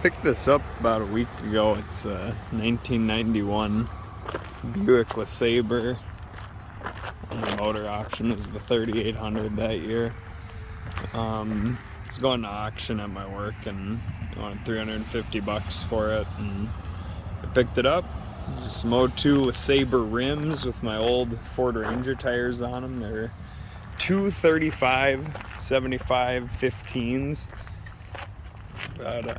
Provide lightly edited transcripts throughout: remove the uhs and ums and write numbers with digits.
Picked this up about a week ago. It's a 1991 Buick LeSabre. And the motor option was the 3800 that year. I was going to auction at my work and I wanted $350 for it, and I picked it up. Some O2 LeSabre rims with my old Ford Ranger tires on them. They're 235 75 15s. About I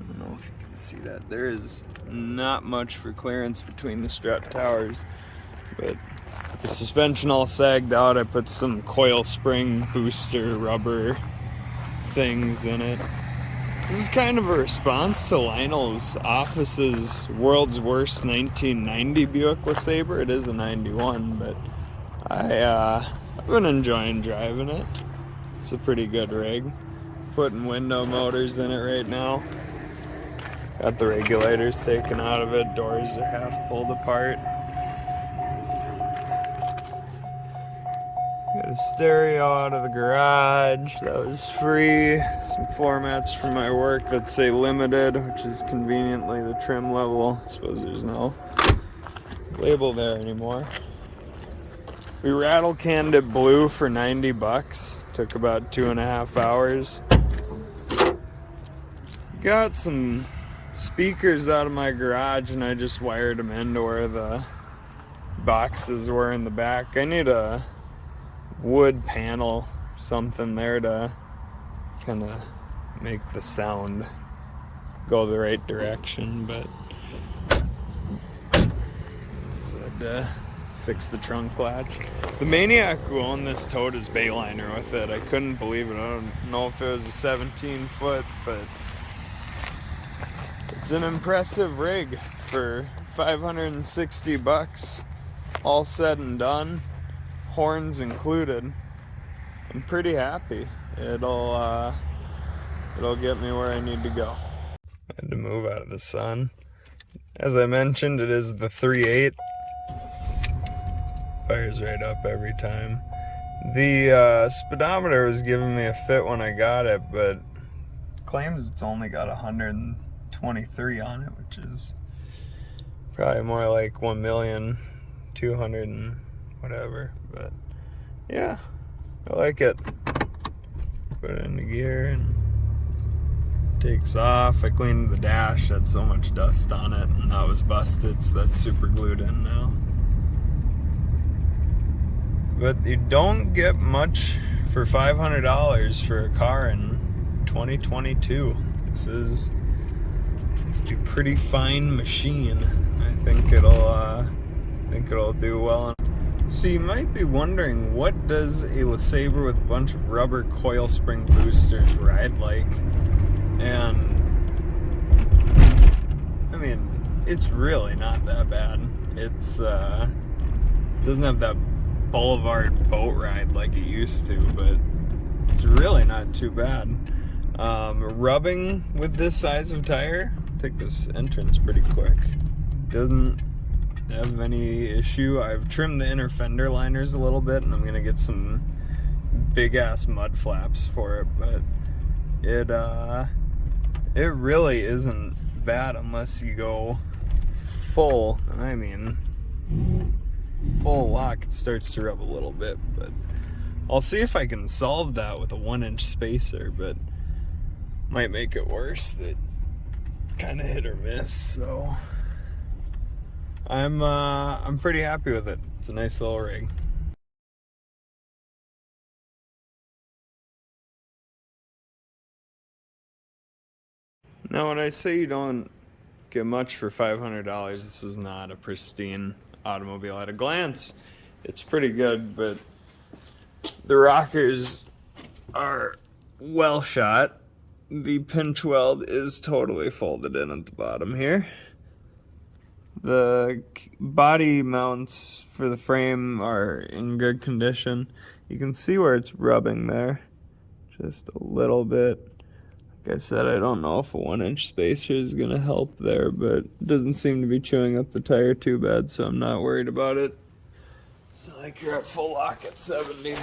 don't know if you can see that. There is not much for clearance between the strut towers, but the suspension all sagged out. I put some coil spring booster rubber things in it. This is kind of a response to Lionel's office's world's worst 1990 Buick LeSabre. It is a 91, but I've been enjoying driving it. It's a pretty good rig. Putting window motors in it right now. Got the regulators taken out of it. Doors are half pulled apart. Got a stereo out of the garage. That was free. Some floor mats from my work that say limited, which is conveniently the trim level. I suppose there's no label there anymore. We rattle canned it blue for $90. Took about 2.5 hours. Got some speakers out of my garage and I just wired them into where the boxes were in the back. I need a wood panel, something there to kind of make the sound go the right direction, but so I'd fix the trunk latch. The maniac who owned this towed his Bayliner with it. I couldn't believe it. I don't know if it was a 17 foot, but it's an impressive rig for $560, all said and done, horns included. I'm pretty happy. It'll get me where I need to go. I had to move out of the sun. As I mentioned, it is the 3.8. Fires right up every time. The speedometer was giving me a fit when I got it, but claims it's only got 123 on it, which is probably more like 1,200,000 and whatever. But yeah, I like it. Put it into gear and takes off. I cleaned the dash, had so much dust on it, and that was busted, so that's super glued in now. But you don't get much for $500 for a car in 2022. This is a pretty fine machine. I think it'll do well. So you might be wondering, what does a LeSabre with a bunch of rubber coil spring boosters ride like? And I mean, it's really not that bad. It's doesn't have that boulevard boat ride like it used to, but it's really not too bad. Rubbing with this size of tire, take this entrance pretty quick, doesn't have any issue. I've trimmed the inner fender liners a little bit, and I'm gonna get some big ass mud flaps for it, but it really isn't bad unless you go full, and I mean full lock. It starts to rub a little bit, but I'll see if I can solve that with a 1-inch spacer, but might make it worse. That kind of hit or miss, so I'm pretty happy with it. It's a nice little rig. Now, when I say you don't get much for $500, this is not a pristine automobile at a glance. It's pretty good, but the rockers are well shot. The pinch weld is totally folded in at the bottom here. The body mounts for the frame are in good condition. You can see where it's rubbing there, just a little bit. Like I said, I don't know if a 1-inch spacer is gonna help there, but it doesn't seem to be chewing up the tire too bad, so I'm not worried about it. It's not like you're at full lock at 70.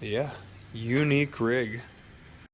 Yeah, unique rig.